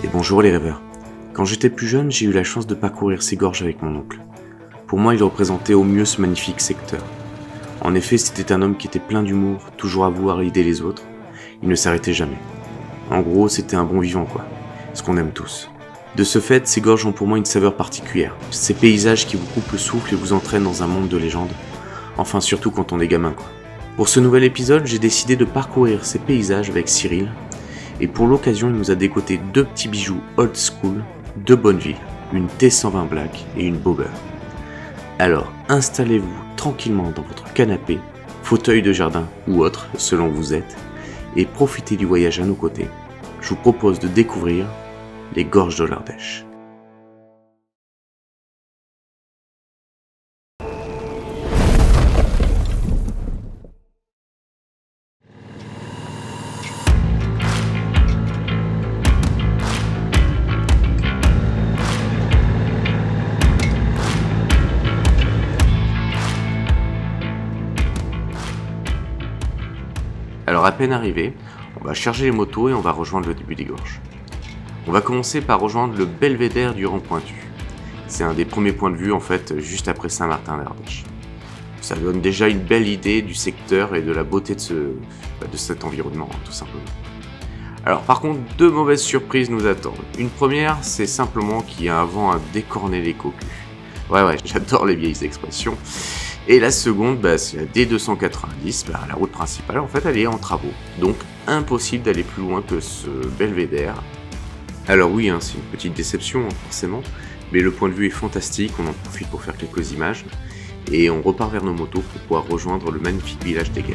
Et bonjour les rêveurs. Quand j'étais plus jeune, j'ai eu la chance de parcourir ces gorges avec mon oncle. Pour moi, il représentait au mieux ce magnifique secteur. En effet, c'était un homme qui était plein d'humour, toujours à vouloir aider les autres. Il ne s'arrêtait jamais. En gros, c'était un bon vivant quoi, ce qu'on aime tous. De ce fait, ces gorges ont pour moi une saveur particulière. Ces paysages qui vous coupent le souffle et vous entraînent dans un monde de légendes. Enfin, surtout quand on est gamin quoi. Pour ce nouvel épisode, j'ai décidé de parcourir ces paysages avec Cyril. Et pour l'occasion, il nous a dégoté deux petits bijoux old school de Bonneville, une T120 Black et une Bobber. Alors, installez-vous tranquillement dans votre canapé, fauteuil de jardin ou autre, selon où vous êtes, et profitez du voyage à nos côtés. Je vous propose de découvrir les gorges de l'Ardèche. Alors à peine arrivé, on va charger les motos et on va rejoindre le début des gorges. On va commencer par rejoindre le belvédère du Rang Pointu. C'est un des premiers points de vue en fait, juste après Saint-Martin-d'Ardèche. Ça donne déjà une belle idée du secteur et de la beauté de cet environnement, tout simplement. Alors par contre, deux mauvaises surprises nous attendent. Une première, c'est simplement qu'il y a un vent à décorner les cocus. Ouais, j'adore les vieilles expressions. Et la seconde, c'est la D290, la route principale, en fait, elle est en travaux. Donc, impossible d'aller plus loin que ce belvédère. Alors oui, c'est une petite déception, forcément, mais le point de vue est fantastique, on en profite pour faire quelques images. Et on repart vers nos motos pour pouvoir rejoindre le magnifique village d'Aiguez.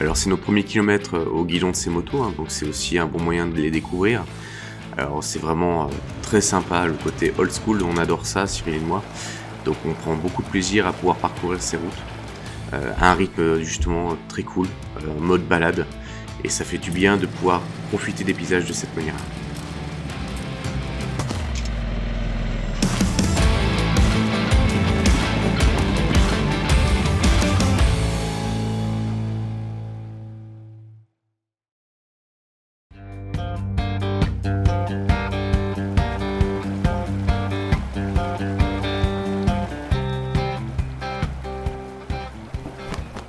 Alors c'est nos premiers kilomètres au guidon de ces motos, donc c'est aussi un bon moyen de les découvrir. Alors c'est vraiment très sympa, le côté old school, on adore ça, Cyril et moi. Donc on prend beaucoup de plaisir à pouvoir parcourir ces routes. À un rythme justement très cool, mode balade. Et ça fait du bien de pouvoir profiter des paysages de cette manière.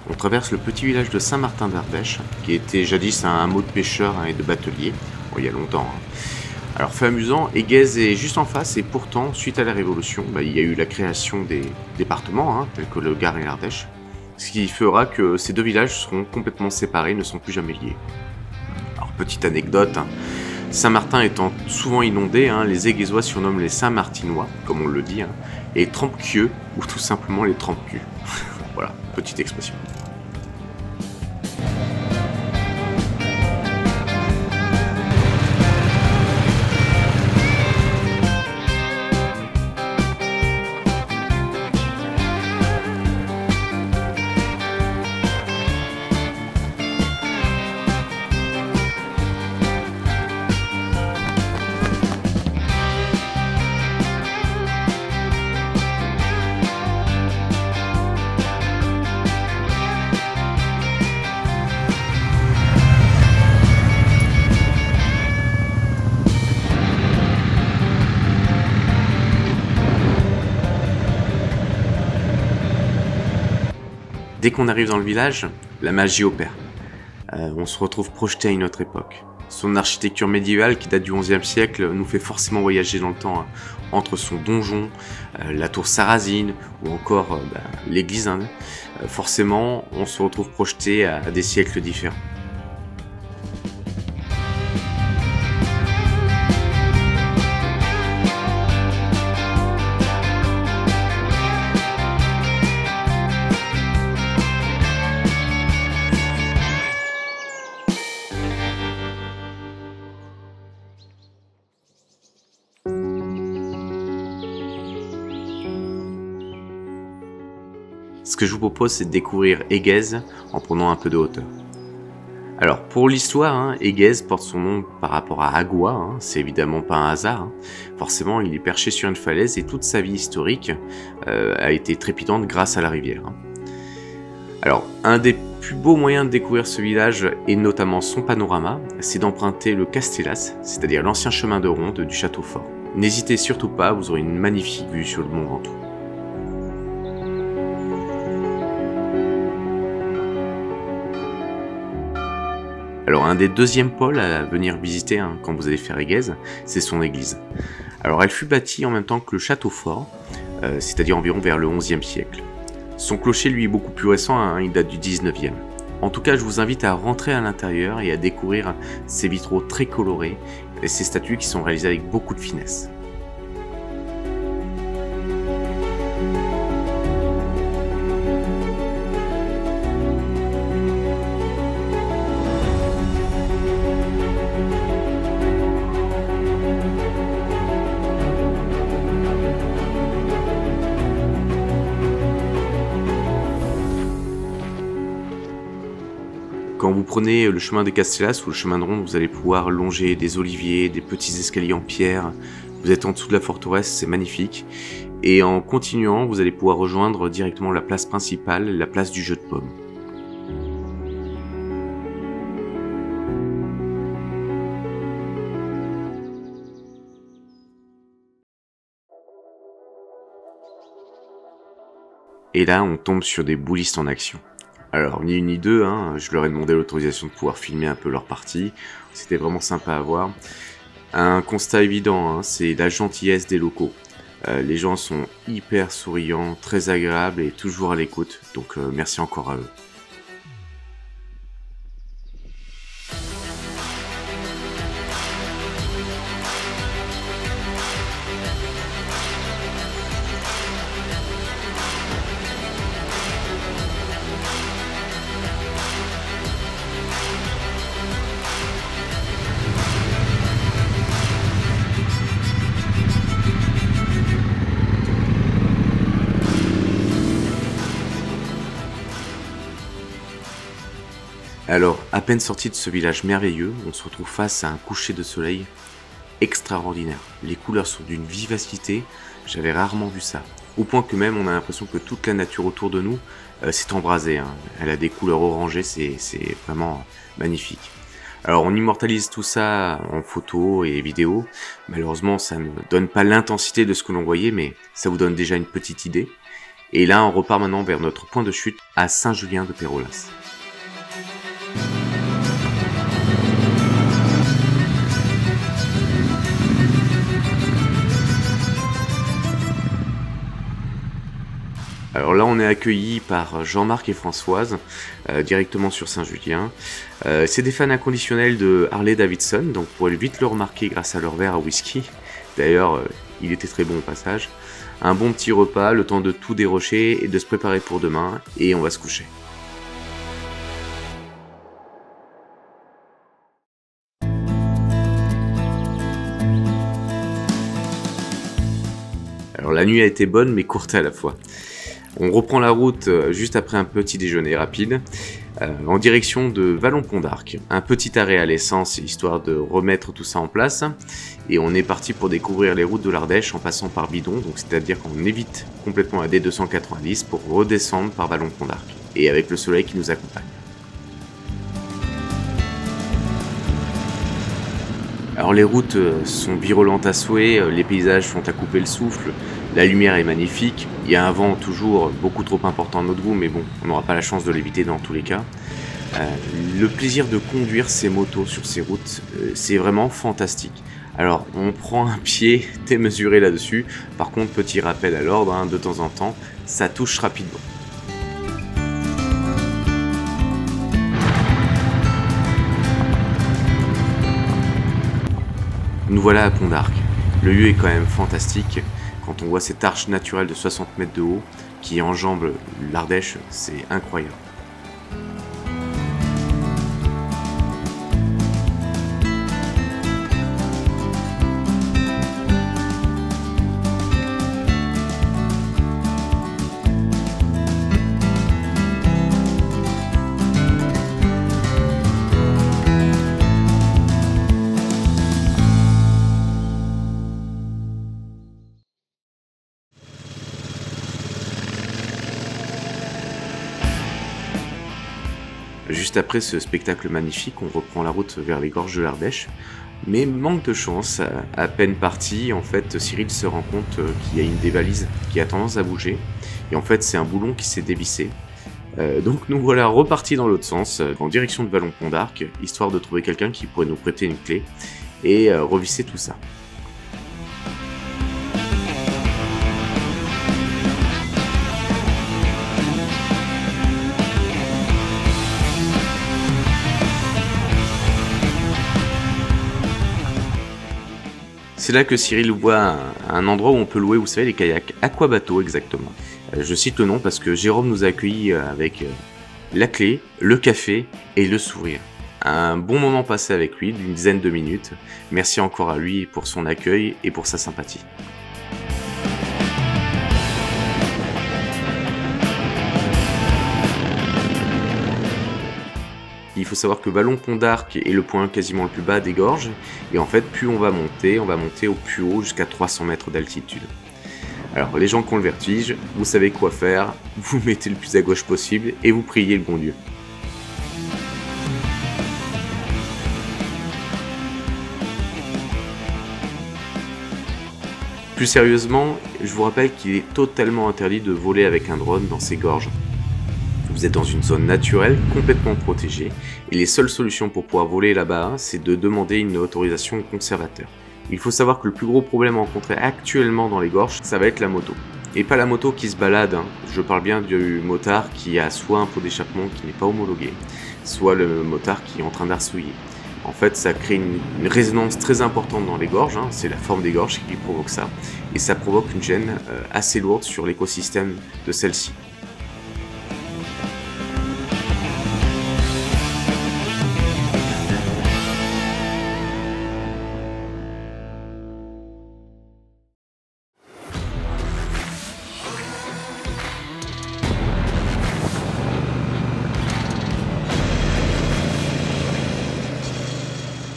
On traverse le petit village de Saint-Martin-d'Ardèche, qui était jadis un hameau de pêcheurs et de bateliers, il y a longtemps. Alors fait amusant, Aiguez est juste en face et pourtant, suite à la Révolution, il y a eu la création des départements, tels que le Gard et l'Ardèche, ce qui fera que ces deux villages seront complètement séparés, ne sont plus jamais liés. Alors petite anecdote, Saint-Martin étant souvent inondé, les Aiguézois surnomment les Saint-Martinois, comme on le dit, les trempe-queues, ou tout simplement les trempe-culs. Voilà, petite expression. Dès qu'on arrive dans le village, la magie opère. On se retrouve projeté à une autre époque. Son architecture médiévale qui date du XIe siècle nous fait forcément voyager dans le temps, entre son donjon, la tour sarrasine ou encore l'église. Forcément, on se retrouve projeté à des siècles différents. Ce que je vous propose, c'est de découvrir Aiguez en prenant un peu de hauteur. Alors, pour l'histoire, Éguez porte son nom par rapport à Agua, c'est évidemment pas un hasard. Forcément, il est perché sur une falaise et toute sa vie historique a été trépidante grâce à la rivière. Alors, un des plus beaux moyens de découvrir ce village, et notamment son panorama, c'est d'emprunter le Castellas, c'est-à-dire l'ancien chemin de ronde du château fort. N'hésitez surtout pas, vous aurez une magnifique vue sur le Mont Ventoux. Alors un des deuxièmes pôles à venir visiter quand vous allez faire Éguez, c'est son église. Alors elle fut bâtie en même temps que le château fort, c'est-à-dire environ vers le XIe siècle. Son clocher lui est beaucoup plus récent, il date du XIXe. En tout cas, je vous invite à rentrer à l'intérieur et à découvrir ces vitraux très colorés et ces statues qui sont réalisées avec beaucoup de finesse. Quand vous prenez le chemin de Castellas ou le chemin de ronde, vous allez pouvoir longer des oliviers, des petits escaliers en pierre. Vous êtes en dessous de la forteresse, c'est magnifique. Et en continuant, vous allez pouvoir rejoindre directement la place principale, la place du jeu de paume. Et là, on tombe sur des boulistes en action. Alors, ni une ni deux, je leur ai demandé l'autorisation de pouvoir filmer un peu leur partie. C'était vraiment sympa à voir. Un constat évident, c'est la gentillesse des locaux. Les gens sont hyper souriants, très agréables et toujours à l'écoute. Donc, merci encore à eux. Alors, à peine sorti de ce village merveilleux, on se retrouve face à un coucher de soleil extraordinaire. Les couleurs sont d'une vivacité, j'avais rarement vu ça. Au point que même on a l'impression que toute la nature autour de nous s'est embrasée. Elle a des couleurs orangées, c'est vraiment magnifique. Alors on immortalise tout ça en photo et vidéo. Malheureusement, ça ne donne pas l'intensité de ce que l'on voyait, mais ça vous donne déjà une petite idée. Et là, on repart maintenant vers notre point de chute à Saint-Julien de Pérolas. Alors là, on est accueillis par Jean-Marc et Françoise, directement sur Saint-Julien. C'est des fans inconditionnels de Harley Davidson, donc vous pourrez vite le remarquer grâce à leur verre à whisky. D'ailleurs, il était très bon au passage. Un bon petit repas, le temps de tout dérocher et de se préparer pour demain, et on va se coucher. Alors la nuit a été bonne mais courte à la fois. On reprend la route juste après un petit déjeuner rapide en direction de Vallon-Pont d'Arc. Un petit arrêt à l'essence histoire de remettre tout ça en place. Et on est parti pour découvrir les routes de l'Ardèche en passant par Bidon, donc c'est-à-dire qu'on évite complètement la D290 pour redescendre par Vallon-Pont d'Arc. Et avec le soleil qui nous accompagne. Alors les routes sont virulentes à souhait, les paysages sont à couper le souffle, la lumière est magnifique, il y a un vent toujours beaucoup trop important à notre goût, mais bon, on n'aura pas la chance de l'éviter dans tous les cas. Le plaisir de conduire ces motos sur ces routes, c'est vraiment fantastique. Alors on prend un pied démesuré là-dessus, par contre petit rappel à l'ordre, de temps en temps, ça touche rapidement. Nous voilà à Pont d'Arc. Le lieu est quand même fantastique. Quand on voit cette arche naturelle de 60 mètres de haut qui enjambe l'Ardèche, c'est incroyable. Juste après ce spectacle magnifique, on reprend la route vers les gorges de l'Ardèche. Mais manque de chance, à peine parti, en fait, Cyril se rend compte qu'il y a une des valises qui a tendance à bouger. Et en fait, c'est un boulon qui s'est dévissé. Donc nous voilà repartis dans l'autre sens, en direction de Vallon-Pont d'Arc, histoire de trouver quelqu'un qui pourrait nous prêter une clé et revisser tout ça. C'est là que Cyril voit un endroit où on peut louer, vous savez, les kayaks, Aquabateau exactement. Je cite le nom parce que Jérôme nous a accueillis avec la clé, le café et le sourire. Un bon moment passé avec lui, d'une dizaine de minutes. Merci encore à lui pour son accueil et pour sa sympathie. Il faut savoir que Vallon-Pont d'Arc est le point quasiment le plus bas des gorges, et en fait, plus on va monter au plus haut jusqu'à 300 mètres d'altitude. Alors, les gens qui ont le vertige, vous savez quoi faire, vous mettez le plus à gauche possible et vous priez le bon Dieu. Plus sérieusement, je vous rappelle qu'il est totalement interdit de voler avec un drone dans ces gorges. Vous êtes dans une zone naturelle complètement protégée et les seules solutions pour pouvoir voler là-bas, c'est de demander une autorisation au conservateur. Il faut savoir que le plus gros problème rencontré actuellement dans les gorges, ça va être la moto. Et pas la moto qui se balade, je parle bien du motard qui a soit un pot d'échappement qui n'est pas homologué, soit le motard qui est en train d'arsouiller. En fait, ça crée une résonance très importante dans les gorges, c'est la forme des gorges qui provoque ça, et ça provoque une gêne assez lourde sur l'écosystème de celle-ci.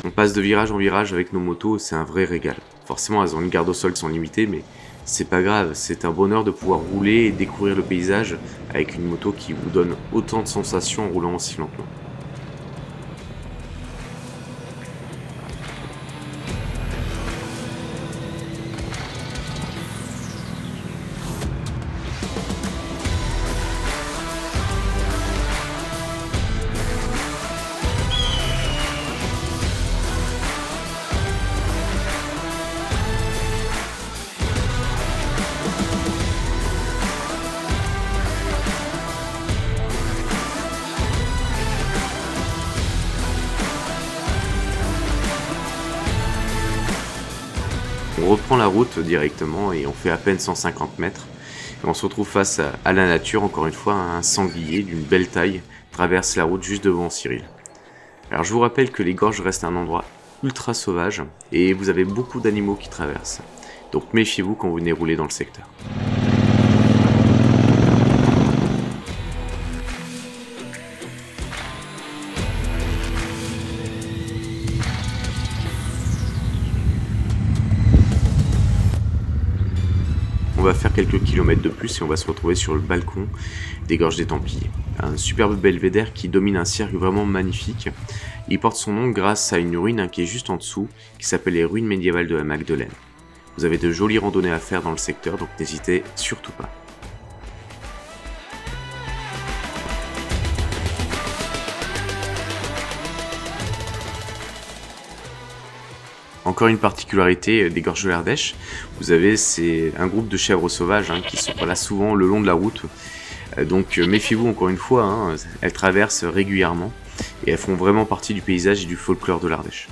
On passe de virage en virage avec nos motos, c'est un vrai régal. Forcément, elles ont une garde au sol qui sont limitées, mais c'est pas grave, c'est un bonheur de pouvoir rouler et découvrir le paysage avec une moto qui vous donne autant de sensations en roulant aussi lentement. On reprend la route directement et on fait à peine 150 mètres. Et on se retrouve face à la nature, encore une fois, un sanglier d'une belle taille traverse la route juste devant Cyril. Alors je vous rappelle que les gorges restent un endroit ultra sauvage et vous avez beaucoup d'animaux qui traversent. Donc méfiez-vous quand vous venez rouler dans le secteur. On va faire quelques kilomètres de plus et on va se retrouver sur le balcon des gorges des Templiers. Un superbe belvédère qui domine un cirque vraiment magnifique. Il porte son nom grâce à une ruine qui est juste en dessous, qui s'appelle les ruines médiévales de la Magdeleine. Vous avez de jolies randonnées à faire dans le secteur, donc n'hésitez surtout pas. Encore une particularité des gorges de l'Ardèche, vous avez c'est un groupe de chèvres sauvages qui sont là souvent le long de la route. Donc méfiez-vous encore une fois, elles traversent régulièrement et elles font vraiment partie du paysage et du folklore de l'Ardèche.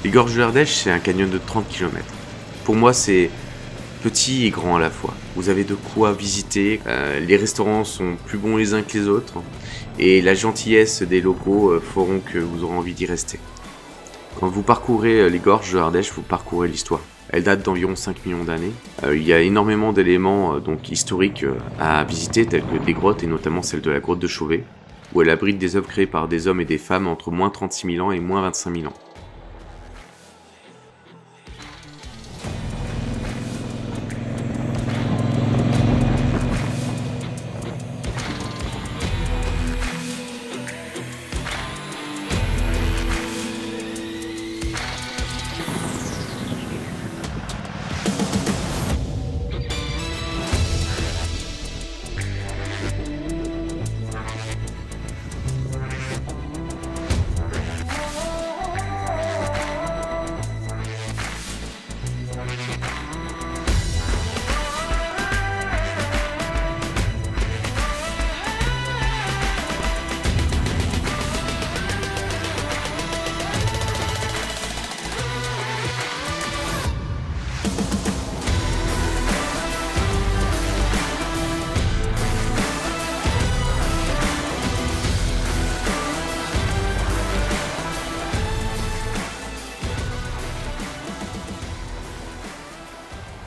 Les gorges de l'Ardèche, c'est un canyon de 30 km. Pour moi, c'est petit et grand à la fois. Vous avez de quoi visiter, les restaurants sont plus bons les uns que les autres, et la gentillesse des locaux feront que vous aurez envie d'y rester. Quand vous parcourez les gorges de l'Ardèche, vous parcourez l'histoire. Elle date d'environ 5 millions d'années. Il y a énormément d'éléments donc historiques à visiter, tels que des grottes, et notamment celle de la grotte de Chauvet, où elle abrite des œuvres créées par des hommes et des femmes entre moins 36 000 ans et moins 25 000 ans.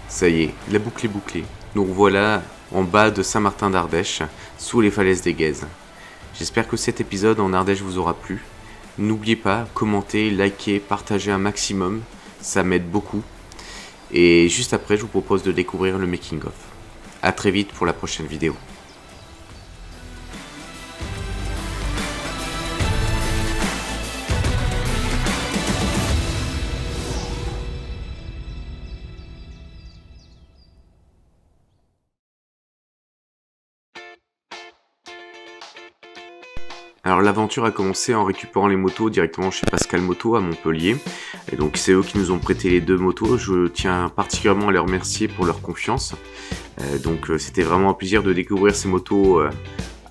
Ça y est, la boucle est bouclée. Nous revoilà en bas de Saint-Martin d'Ardèche, sous les falaises des Guèzes. J'espère que cet épisode en Ardèche vous aura plu. N'oubliez pas, commentez, likez, partagez un maximum, ça m'aide beaucoup. Et juste après, je vous propose de découvrir le making-of. A très vite pour la prochaine vidéo. Alors l'aventure a commencé en récupérant les motos directement chez Pascal Moto à Montpellier. Et donc c'est eux qui nous ont prêté les deux motos. Je tiens particulièrement à les remercier pour leur confiance. C'était vraiment un plaisir de découvrir ces motos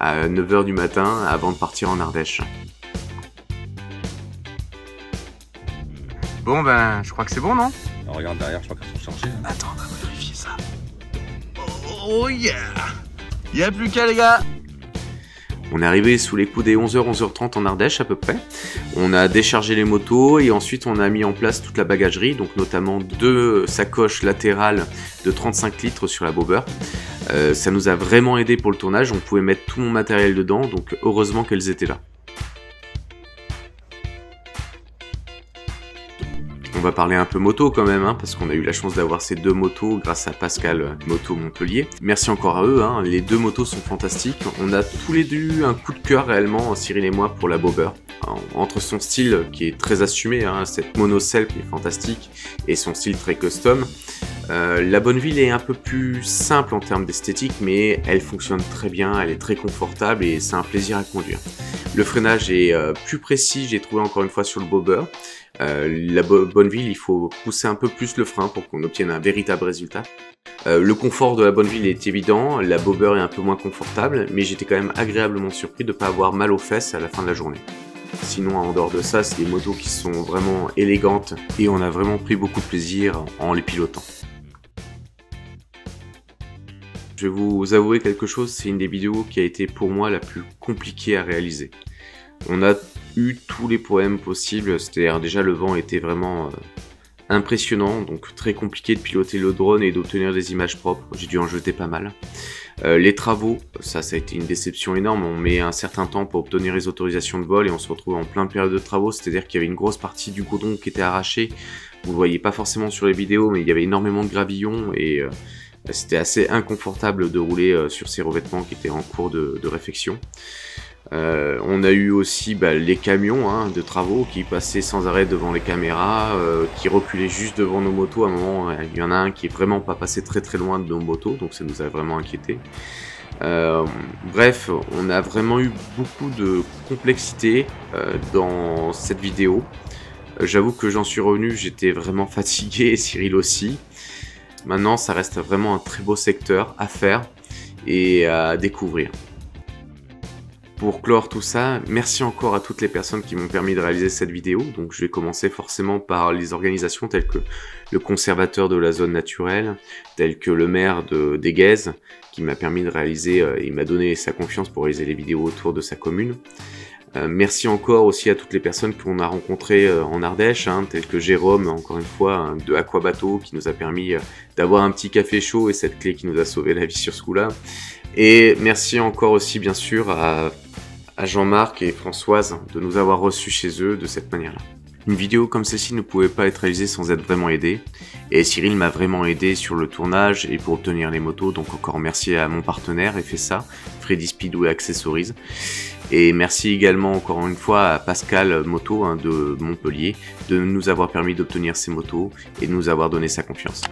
à 9 h du matin avant de partir en Ardèche. Bon ben, je crois que c'est bon, non? Alors, regarde derrière, je crois qu'elles sont chargées. Attends, on va vérifier ça. Oh yeah! Y'a plus qu'à les gars! On est arrivé sous les coups des 11h, 11h30 en Ardèche à peu près. On a déchargé les motos et ensuite on a mis en place toute la bagagerie, donc notamment 2 sacoches latérales de 35 litres sur la bobber. Ça nous a vraiment aidé pour le tournage, on pouvait mettre tout mon matériel dedans, donc heureusement qu'elles étaient là. On va parler un peu moto quand même, parce qu'on a eu la chance d'avoir ces 2 motos grâce à Pascal Moto Montpellier. Merci encore à eux, les 2 motos sont fantastiques. On a tous les deux eu un coup de cœur réellement, Cyril et moi, pour la bobber. Entre son style qui est très assumé, cette monocelle qui est fantastique, et son style très custom. La Bonneville est un peu plus simple en termes d'esthétique, mais elle fonctionne très bien, elle est très confortable et c'est un plaisir à conduire. Le freinage est plus précis, j'ai trouvé encore une fois sur le bobber. La Bonneville, il faut pousser un peu plus le frein pour qu'on obtienne un véritable résultat. Le confort de la Bonneville est évident, la bobber est un peu moins confortable, mais j'étais quand même agréablement surpris de ne pas avoir mal aux fesses à la fin de la journée. Sinon, en dehors de ça, c'est des motos qui sont vraiment élégantes et on a vraiment pris beaucoup de plaisir en les pilotant. Je vais vous avouer quelque chose, c'est une des vidéos qui a été pour moi la plus compliquée à réaliser. On a eu tous les problèmes possibles, c'est-à-dire déjà le vent était vraiment impressionnant, donc très compliqué de piloter le drone et d'obtenir des images propres, j'ai dû en jeter pas mal. Les travaux, ça a été une déception énorme, on met un certain temps pour obtenir les autorisations de vol et on se retrouve en pleine période de travaux, c'est-à-dire qu'il y avait une grosse partie du goudron qui était arrachée, vous le voyez pas forcément sur les vidéos, mais il y avait énormément de gravillons et c'était assez inconfortable de rouler sur ces revêtements qui étaient en cours de réfection. On a eu aussi les camions de travaux qui passaient sans arrêt devant les caméras, qui reculaient juste devant nos motos. À un moment, il y en a un qui est vraiment pas passé très très loin de nos motos, donc ça nous a vraiment inquiété. Bref, on a vraiment eu beaucoup de complexité dans cette vidéo. J'avoue que j'en suis revenu, j'étais vraiment fatigué, et Cyril aussi. Maintenant, ça reste vraiment un très beau secteur à faire et à découvrir. Pour clore tout ça, merci encore à toutes les personnes qui m'ont permis de réaliser cette vidéo. Donc je vais commencer forcément par les organisations telles que le conservateur de la zone naturelle, tel que le maire des Guèzes, qui m'a permis de réaliser, il m'a donné sa confiance pour réaliser les vidéos autour de sa commune. Merci encore aussi à toutes les personnes qu'on a rencontrées en Ardèche, telles que Jérôme, encore une fois, de Aquabateau, qui nous a permis d'avoir un petit café chaud et cette clé qui nous a sauvé la vie sur ce coup-là. Et merci encore aussi, bien sûr, à Jean-Marc et Françoise de nous avoir reçus chez eux de cette manière-là. Une vidéo comme celle-ci ne pouvait pas être réalisée sans être vraiment aidé. Et Cyril m'a vraiment aidé sur le tournage et pour obtenir les motos. Donc encore merci à mon partenaire FSA, Freddy Speedway Accessories. Et merci également encore une fois à Pascal Moto de Montpellier de nous avoir permis d'obtenir ces motos et de nous avoir donné sa confiance.